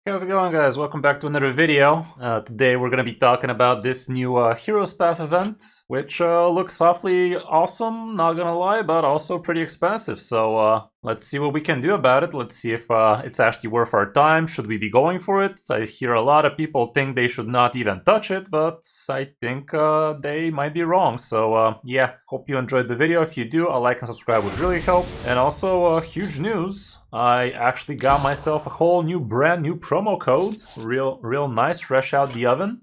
How's it going, guys? Welcome back to another video. Today we're going to be talking about this new Heroes Path event, which looks awfully awesome, not gonna lie, but also pretty expensive. So let's see what we can do about it. Let's see if it's actually worth our time. Should we be going for it? I hear a lot of people think they should not even touch it, but I think they might be wrong. So yeah, hope you enjoyed the video. If you do, a like and subscribe would really help. And also huge news, I actually got myself a whole brand new promo code. Real nice, fresh out the oven.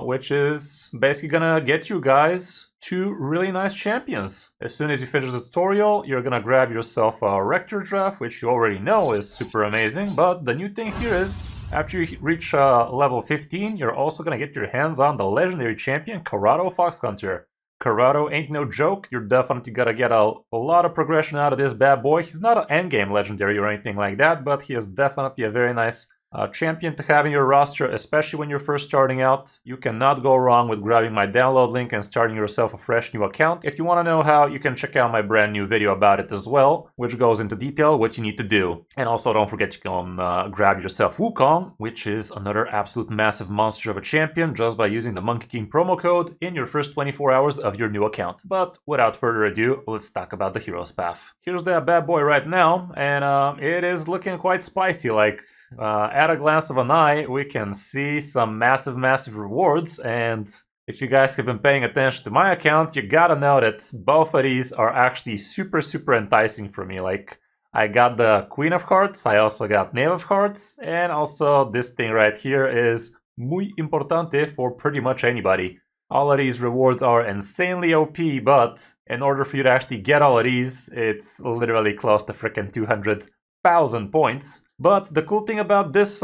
Which is basically gonna get you guys two really nice champions. As soon as you finish the tutorial, you're gonna grab yourself a Rector Draft, which you already know is super amazing, but the new thing here is, after you reach level 15, you're also gonna get your hands on the legendary champion, Corrado Foxhunter. Corrado ain't no joke, you're definitely gonna get a lot of progression out of this bad boy. He's not an endgame legendary or anything like that, but he is definitely a very nice champion to have in your roster, especially when you're first starting out. You cannot go wrong with grabbing my download link and starting yourself a fresh new account. If you want to know how, you can check out my brand new video about it as well, which goes into detail what you need to do. And also don't forget you can grab yourself Wukong, which is another absolute massive monster of a champion, just by using the Monkey King promo code in your first 24 hours of your new account. But without further ado, let's talk about the Heroes Path. Here's that bad boy right now, and it is looking quite spicy. Like, at a glance of an eye, we can see some massive rewards, and if you guys have been paying attention to my account, you gotta know that both of these are actually super enticing for me. Like, I got the Queen of Hearts, I also got Knave of Hearts, and also this thing right here is muy importante for pretty much anybody. All of these rewards are insanely OP, but in order for you to actually get all of these, it's literally close to freaking 200,000 points. But the cool thing about this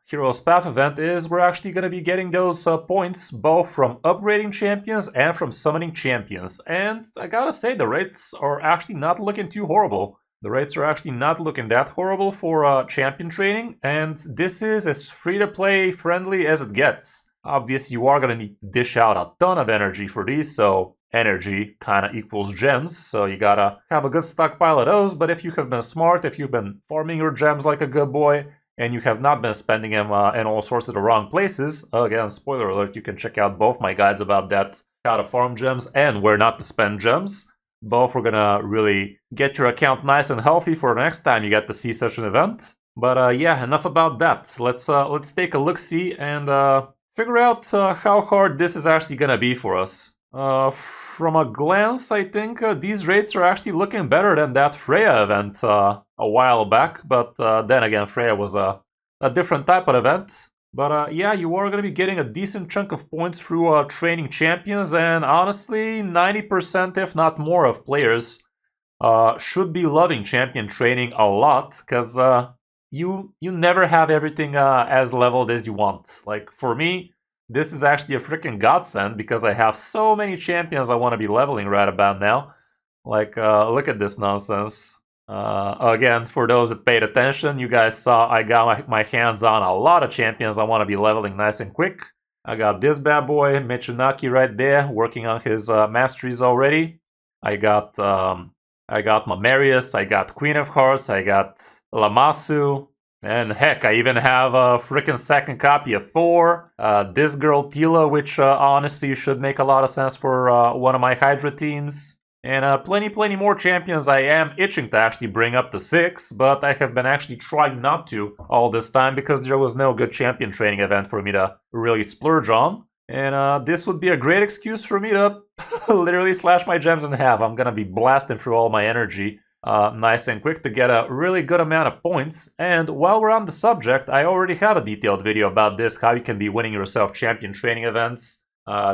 Heroes Path event is we're actually going to be getting those points both from upgrading champions and from summoning champions. And I gotta say, the rates are actually not looking too horrible. The rates are actually not looking that horrible for champion training, and this is as free-to-play friendly as it gets. Obviously, you are going to need to dish out a ton of energy for these, so energy kind of equals gems, so you gotta have a good stockpile of those. But if you have been smart, if you've been farming your gems like a good boy, and you have not been spending them in all sorts of the wrong places, again, spoiler alert, you can check out both my guides about that, how to farm gems and where not to spend gems. Both are gonna really get your account nice and healthy for next time you get to see such an event. But yeah, enough about that. Let's take a look-see and figure out how hard this is actually gonna be for us. From a glance, I think these rates are actually looking better than that Freya event a while back, but then again, Freya was a different type of event. But yeah, you are going to be getting a decent chunk of points through training champions, and honestly, 90% if not more of players should be loving champion training a lot, because you never have everything as leveled as you want. Like, for me, this is actually a freaking godsend because I have so many champions I want to be leveling right about now. Like, look at this nonsense. Again, for those that paid attention, you guys saw I got my hands on a lot of champions I want to be leveling nice and quick. I got this bad boy, Michinaki, right there, working on his masteries already. I got Mamarius, I got Queen of Hearts, I got Lammasu. And heck, I even have a freaking second copy of Thor. This girl Tila, which honestly should make a lot of sense for one of my Hydra teams. And plenty more champions I am itching to actually bring up to 6, but I have been actually trying not to all this time because there was no good champion training event for me to really splurge on. And this would be a great excuse for me to literally slash my gems in half. I'm gonna be blasting through all my energy nice and quick to get a really good amount of points. And while we're on the subject, I already have a detailed video about this, how you can be winning yourself champion training events,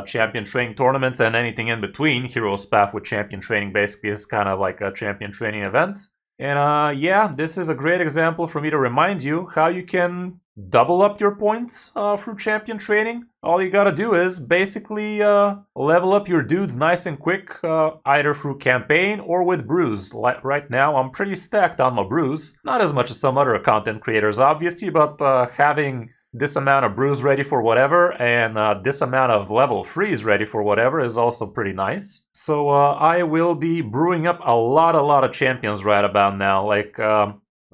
champion training tournaments, and anything in between. Heroes Path with champion training basically is kind of like a champion training event. And yeah, this is a great example for me to remind you how you can double up your points through champion training. All you gotta do is basically level up your dudes nice and quick, either through campaign or with brews. Like right now, I'm pretty stacked on my brews. Not as much as some other content creators, obviously, but having this amount of brews ready for whatever and this amount of level 3s ready for whatever is also pretty nice. So I will be brewing up a lot of champions right about now. Like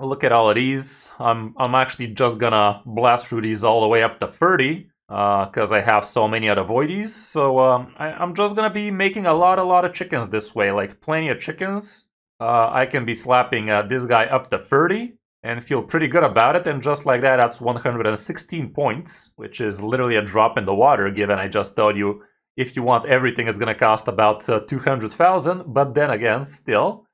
Look at all of these. I'm actually just gonna blast through these all the way up to 30 because I have so many of the voidies. So I'm just gonna be making a lot of chickens this way, like plenty of chickens. I can be slapping this guy up to 30 and feel pretty good about it. And just like that, that's 116 points, which is literally a drop in the water, given I just told you if you want everything, it's gonna cost about 200,000. But then again, still.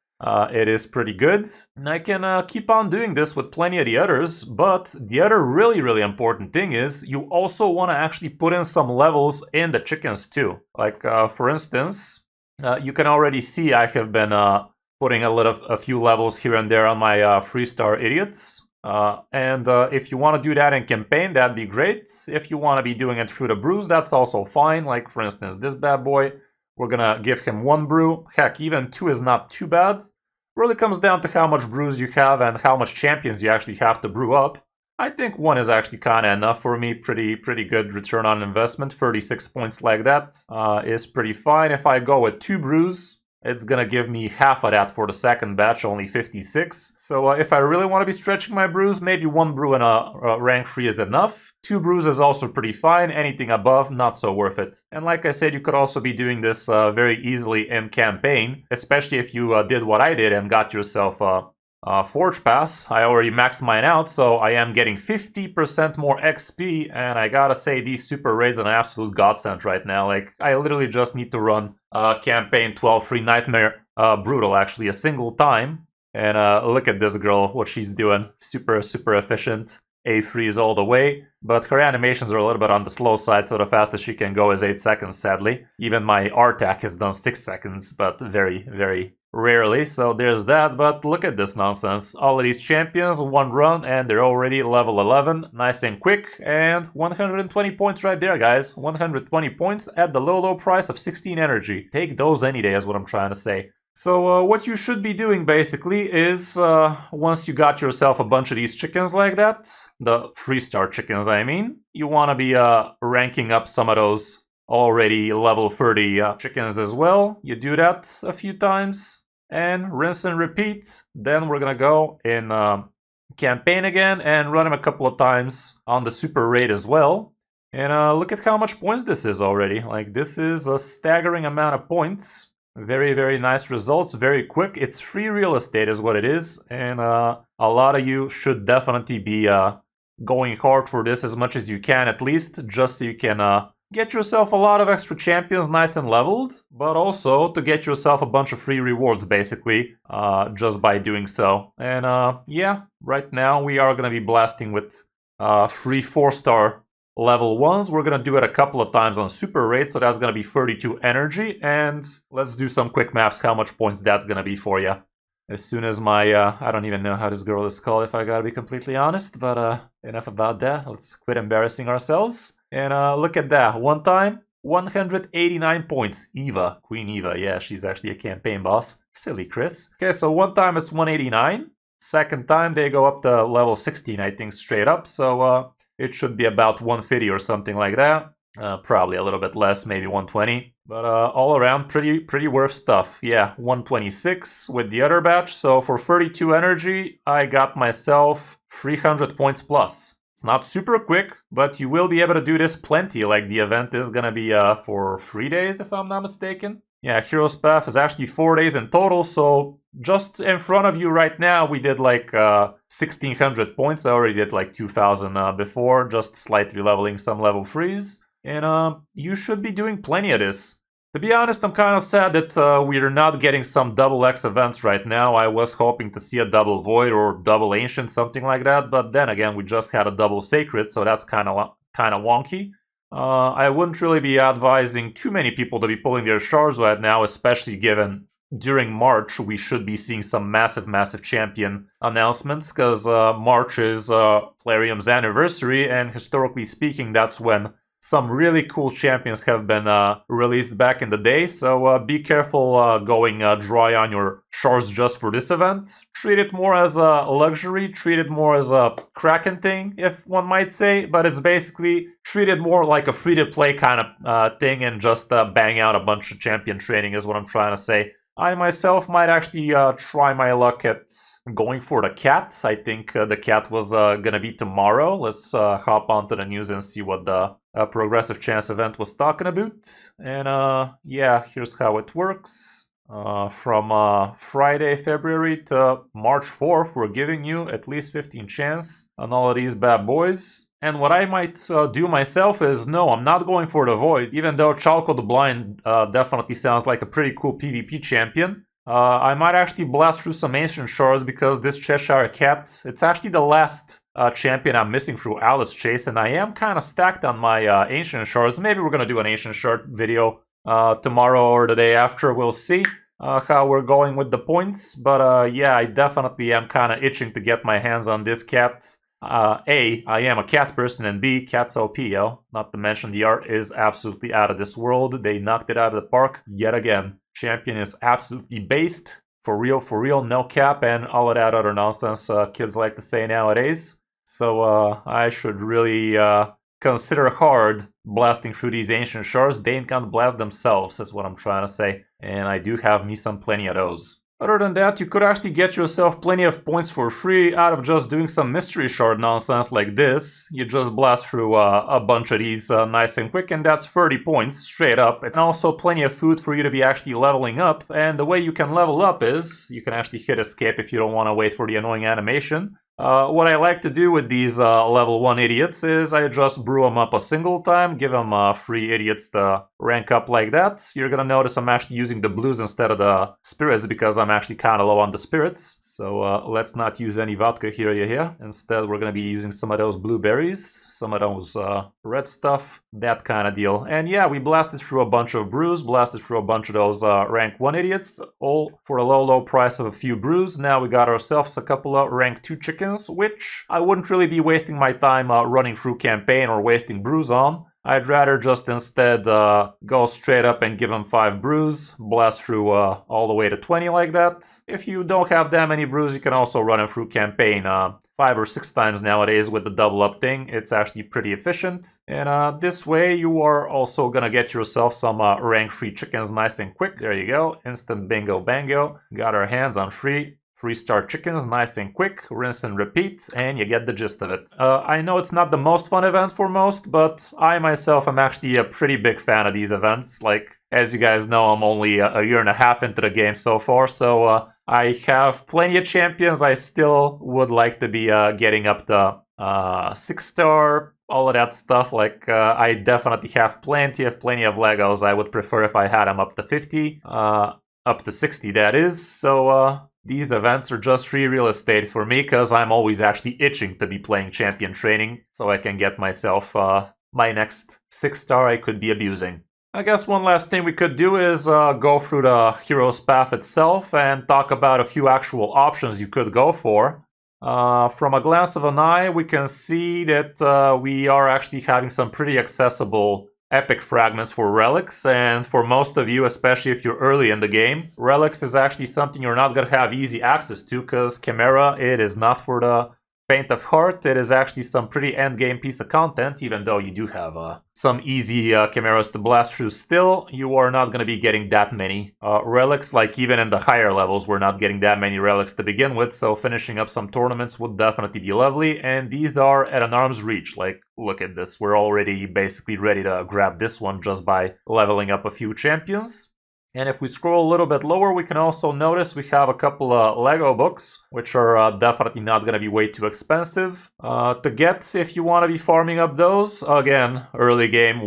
It is pretty good, and I can keep on doing this with plenty of the others, but the other really important thing is you also want to actually put in some levels in the chickens too. Like, for instance, you can already see I have been putting a few levels here and there on my 3-star idiots. And if you want to do that in campaign, that'd be great. If you want to be doing it through the brews, that's also fine. Like, for instance, this bad boy. We're gonna give him 1 brew. Heck, even 2 is not too bad. Really comes down to how much brews you have and how much champions you actually have to brew up. I think 1 is actually kind of enough for me. Pretty good return on investment. 36 points like that is pretty fine. If I go with 2 brews, it's gonna give me half of that for the second batch, only 56. So if I really want to be stretching my brews, maybe 1 brew in a rank 3 is enough. 2 brews is also pretty fine. Anything above, not so worth it. And like I said, you could also be doing this very easily in campaign, especially if you did what I did and got yourself Forge Pass. I already maxed mine out, so I am getting 50% more XP, and I gotta say, these super raids are an absolute godsend right now. Like, I literally just need to run campaign 12 Free Nightmare Brutal, actually, a single time. And look at this girl, what she's doing. Super efficient. A3s all the way, but her animations are a little bit on the slow side, so the fastest she can go is 8 seconds, sadly. Even my R-Tac has done 6 seconds, but very rarely, so there's that. But look at this nonsense. All of these champions, 1 run, and they're already level 11. Nice and quick, and 120 points right there, guys. 120 points at the low price of 16 energy. Take those any day is what I'm trying to say. So what you should be doing basically is, once you got yourself a bunch of these chickens like that, the 3-star chickens I mean, you want to be ranking up some of those already level 30 chickens as well. You do that a few times and rinse and repeat. Then we're gonna go in campaign again and run them a couple of times on the super raid as well. And look at how much points this is already. Like, this is a staggering amount of points. Very nice results, very quick. It's free real estate is what it is, and a lot of you should definitely be going hard for this as much as you can, at least, just so you can get yourself a lot of extra champions nice and leveled, but also to get yourself a bunch of free rewards, basically, just by doing so. And yeah, right now we are going to be blasting with free 4-star level 1s. We're gonna do it a couple of times on super rate, so that's gonna be 32 energy, and let's do some quick maths how much points that's gonna be for you. As soon as my, I don't even know how this girl is called if I gotta be completely honest, but enough about that. Let's quit embarrassing ourselves. And look at that, 1 time, 189 points. Eva, Queen Eva, yeah, she's actually a campaign boss. Silly Chris. Okay, so 1 time it's 189. Second time they go up to level 16, I think, straight up, so it should be about 150 or something like that. Probably a little bit less, maybe 120. But all around, pretty worth stuff. Yeah, 126 with the other batch. So for 32 energy, I got myself 300 points plus. It's not super quick, but you will be able to do this plenty. Like, the event is gonna be for 3 days, if I'm not mistaken. Yeah, Hero's Path is actually 4 days in total, so just in front of you right now, we did like 1,600 points. I already did like 2,000 before, just slightly leveling some level 3s. And you should be doing plenty of this. To be honest, I'm kind of sad that we're not getting some double X events right now. I was hoping to see a double Void or double Ancient, something like that, but then again, we just had a double Sacred, so that's kind of wonky. I wouldn't really be advising too many people to be pulling their shards right now, especially given during March we should be seeing some massive champion announcements, because March is Plarium's anniversary, and historically speaking, that's when some really cool champions have been released back in the day, so be careful going dry on your shards just for this event. Treat it more as a luxury, treat it more as a Kraken thing, if one might say, but it's basically treated more like a free-to-play kind of thing, and just bang out a bunch of champion training is what I'm trying to say. I myself might actually try my luck at going for the cat. I think the cat was gonna be tomorrow. Let's hop onto the news and see what the Progressive Chance event was talking about. And yeah, here's how it works. From Friday, February to March 4th, we're giving you at least 15 chance on all of these bad boys. And what I might do myself is, no, I'm not going for the Void, even though Chalco the Blind definitely sounds like a pretty cool PvP champion. I might actually blast through some Ancient Shards because this Cheshire Cat, it's actually the last champion I'm missing through Alice Chase, and I am kind of stacked on my Ancient Shards. Maybe we're going to do an Ancient Shard video tomorrow or the day after, we'll see. How we're going with the points, but yeah, I definitely am kind of itching to get my hands on this cat. A, I am a cat person, and B, cat's OP, yo. Not to mention the art is absolutely out of this world. They knocked it out of the park yet again. Champion is absolutely based, for real, no cap, and all of that other nonsense kids like to say nowadays. So I should really consider hard blasting through these Ancient Shards. They ain't gonna blast themselves, is what I'm trying to say. And I do have me some plenty of those. Other than that, you could actually get yourself plenty of points for free out of just doing some Mystery Shard nonsense like this. You just blast through a bunch of these nice and quick, and that's 30 points straight up. It's also plenty of food for you to be actually leveling up, and the way you can level up is you can actually hit escape if you don't want to wait for the annoying animation. What I like to do with these level 1 idiots is I just brew them up a single time, give them free idiots to rank up like that. You're gonna notice I'm actually using the blues instead of the spirits because I'm actually kind of low on the spirits. So let's not use any vodka here, Instead, we're gonna be using some of those blueberries, some of those red stuff, that kind of deal. And yeah, we blasted through a bunch of brews, blasted through a bunch of those rank 1 idiots, all for a low price of a few brews. Now we got ourselves a couple of rank 2 chickens, which I wouldn't really be wasting my time running through campaign or wasting brews on. I'd rather just instead go straight up and give them 5 brews, blast through all the way to 20 like that. If you don't have that many brews, you can also run them through campaign 5 or 6 times nowadays with the double up thing. It's actually pretty efficient. And this way you are also gonna get yourself some rank 3 chickens nice and quick. There you go, instant bingo bango. Got our hands on 3-star chickens, nice and quick, rinse and repeat, and you get the gist of it. I know it's not the most fun event for most, but I myself am actually a pretty big fan of these events. Like, as you guys know, I'm only a year and a half into the game so far, so I have plenty of champions. I still would like to be getting up to 6-star, all of that stuff. Like, I definitely have plenty of Legos. I would prefer if I had them up to 50, up to 60 that is, so these events are just free real estate for me because I'm always actually itching to be playing champion training so I can get myself my next 6-star I could be abusing. I guess one last thing we could do is go through the Hero's Path itself and talk about a few actual options you could go for. From a glance of an eye, we can see that we are actually having some pretty accessible epic fragments for relics, and for most of you, especially if you're early in the game, relics is actually something you're not gonna have easy access to because Chimera, it is not for the faint of heart. It is actually some pretty end game piece of content, even though you do have some easy Chimeras to blast through still, you are not gonna be getting that many relics. Like, even in the higher levels, we're not getting that many relics to begin with, so finishing up some tournaments would definitely be lovely, and these are at an arm's reach. Like, look at this, we're already basically ready to grab this one just by leveling up a few champions. And if we scroll a little bit lower, we can also notice we have a couple of Lego books, which are definitely not going to be way too expensive to get if you want to be farming up those. Again, early game,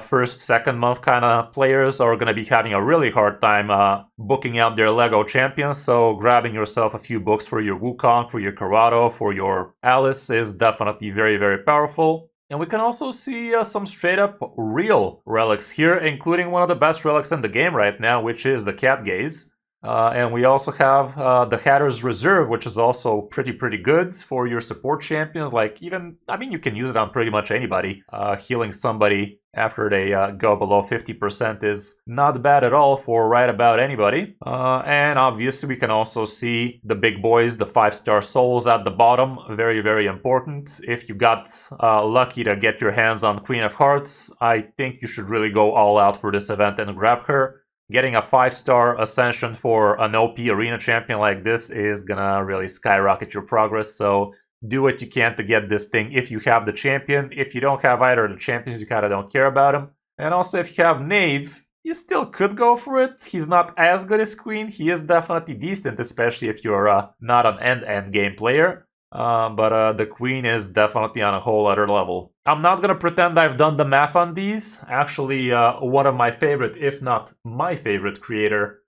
first, second month kind of players are going to be having a really hard time booking out their Lego champions, so grabbing yourself a few books for your Wukong, for your Corrado, for your Alice is definitely very, very powerful. And we can also see some straight up real relics here, including one of the best relics in the game right now, which is the Cat Gaze. And we also have the Hatter's Reserve, which is also pretty good for your support champions. Like, even, I mean, you can use it on pretty much anybody. Healing somebody after they go below 50% is not bad at all for right about anybody. And obviously we can also see the big boys, the 5-star souls at the bottom. Very, very important. If you got lucky to get your hands on Queen of Hearts, I think you should really go all out for this event and grab her. getting a 5-star ascension for an OP arena champion like this is gonna really skyrocket your progress, so do what you can to get this thing if you have the champion. If you don't have either of the champions, you kinda don't care about him. And also if you have Knave, you still could go for it. He's not as good as Queen. He is definitely decent, especially if you're not an end game player. But the Queen is definitely on a whole other level. I'm not gonna pretend I've done the math on these. Actually, one of my favorite, if not my favorite creator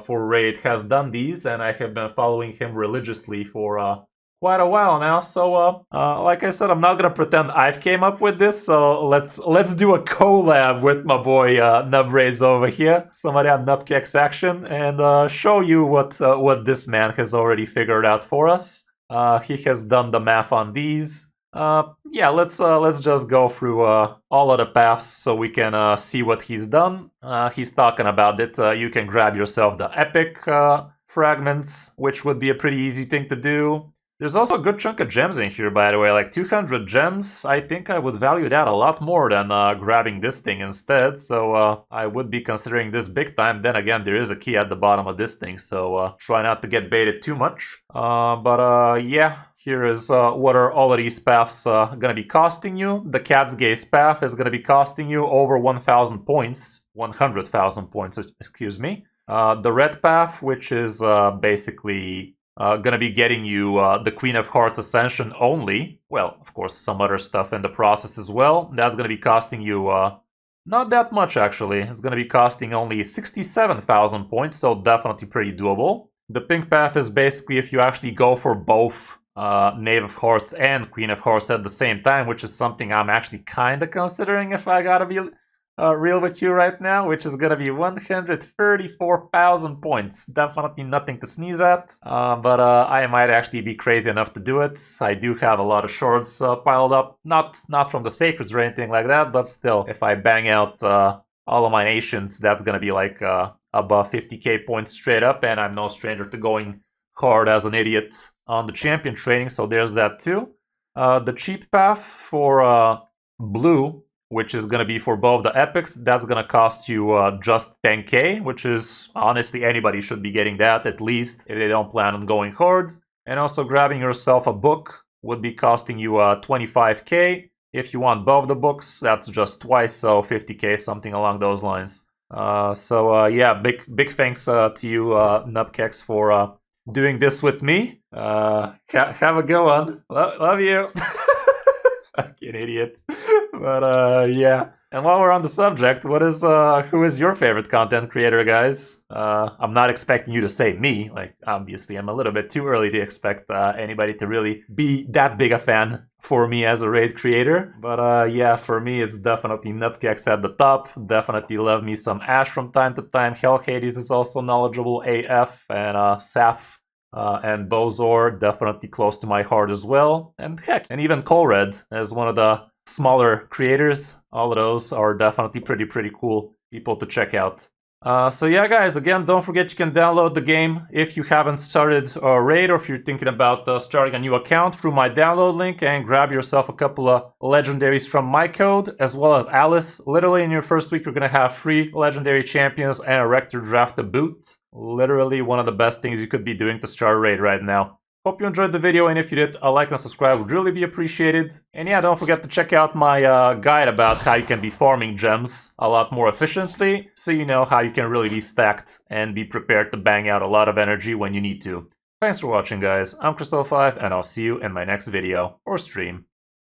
for Raid has done these, and I have been following him religiously for quite a while now. So, like I said, I'm not gonna pretend I've came up with this. So let's do a collab with my boy Nubraids over here, somebody on Nubkex action, and show you what this man has already figured out for us. He has done the math on these. Yeah, let's just go through all of the paths so we can see what he's done. He's talking about it. You can grab yourself the epic fragments, which would be a pretty easy thing to do. There's also a good chunk of gems in here, by the way, like 200 gems. I think I would value that a lot more than grabbing this thing instead, so I would be considering this big time. Then again, there is a key at the bottom of this thing, so try not to get baited too much. Yeah, here is what are all of these paths gonna be costing you. The Cat's Gaze path is gonna be costing you over 1,000 points. 100,000 points, excuse me. The red path, which is basically gonna be getting you the Queen of Hearts Ascension only. Well, of course, some other stuff in the process as well. That's gonna be costing you not that much, actually. It's gonna be costing only 67,000 points, so definitely pretty doable. The pink path is basically if you actually go for both Knave of Hearts and Queen of Hearts at the same time, which is something I'm actually kind of considering if I gotta be real with you right now, which is gonna be 134,000 points. Definitely nothing to sneeze at, but I might actually be crazy enough to do it. I do have a lot of shards piled up, not from the Sacreds or anything like that, but still, if I bang out all of my nations, that's gonna be like above 50k points straight up, and I'm no stranger to going hard as an idiot on the champion training, so there's that too. The cheap path for blue, which is going to be for both the epics, that's going to cost you just 10k, which is, honestly, anybody should be getting that, at least, if they don't plan on going hard. And also grabbing yourself a book would be costing you 25k. If you want both the books, that's just twice, so 50k, something along those lines. Yeah, big thanks to you, Nubkex, for doing this with me. Have a good one. Love you. Fucking idiot. But yeah. And while we're on the subject, who is your favorite content creator, guys? I'm not expecting you to say me. Like, obviously, I'm a little bit too early to expect anybody to really be that big a fan for me as a raid creator. But yeah, for me, it's definitely Nubkex at the top. Definitely love me some Ash from time to time. Hell Hades is also knowledgeable AF, and Saf and Bozor, definitely close to my heart as well. And heck, and even Colred as one of the smaller creators. All of those are definitely pretty cool people to check out. So yeah, guys, again, don't forget you can download the game if you haven't started Raid, or if you're thinking about starting a new account, through my download link, and grab yourself a couple of legendaries from my code, as well as Alice. Literally in your first week, you're gonna have 3 legendary champions and a Rector draft to boot. Literally one of the best things you could be doing to start Raid right now. Hope you enjoyed the video, and if you did, a like and subscribe would really be appreciated. And yeah, don't forget to check out my guide about how you can be farming gems a lot more efficiently, so you know how you can really be stacked and be prepared to bang out a lot of energy when you need to. Thanks for watching, guys. I'm Crystal5, and I'll see you in my next video or stream.